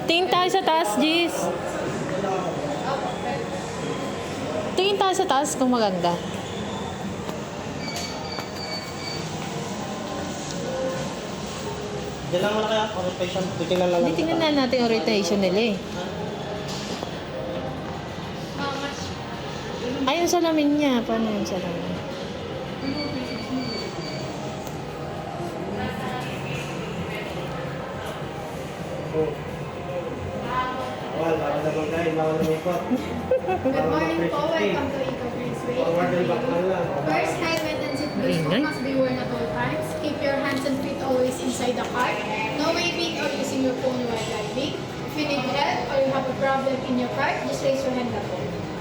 Tingin tayo sa taas, Jis. Tingin tayo sa taas kung maganda. Diyan lang muna kaya, rotation. Titingnan lang Hindi, tingnan na natin yung rotation nila eh. Ay, yung salamin niya. Paano yung salamin? Bawal naman kayo, bawal naman ikot. Good morning po. Welcome to Eco Graceway. Forward and back lang. First, helmet and seat belt must be worn at all times. Keep your hands and feet always inside the car. No waving or using your phone while driving. If you need help or you have a problem in your car, just raise your hand up.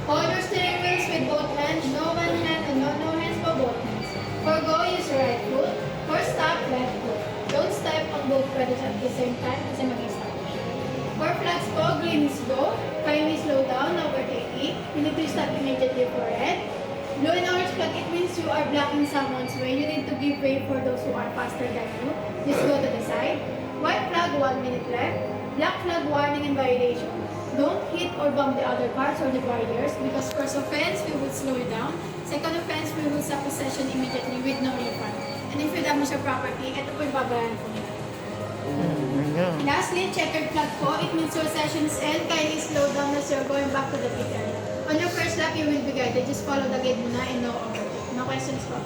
Hold your steering wheels with both hands. No one hand and no hands for both hands. For go, use your right foot. For stop, left foot. Don't step on both pedals at the same time kasi mag-stop. For flags po, green is go. Kindly slow down, overtaking. You need to stop immediately for red. Blue and orange flag, it means you are blocking someone's way. You need to give way for those who are faster than you. Just go to the side. White flag, 1 minute left. Black flag, warning and violation. Don't hit or bump the other cars or the barriers because first offense, we will slow you down. Second offense, we will stop possession immediately with no refund. And if you damage your property, ito po yung babayaran po nila. Lastly, checkered flag po. It means your session is end. Kindly slow down as you're going back to the pit area. On your first lap, you will be guided. Just follow the gate muna and no overtake. No questions po.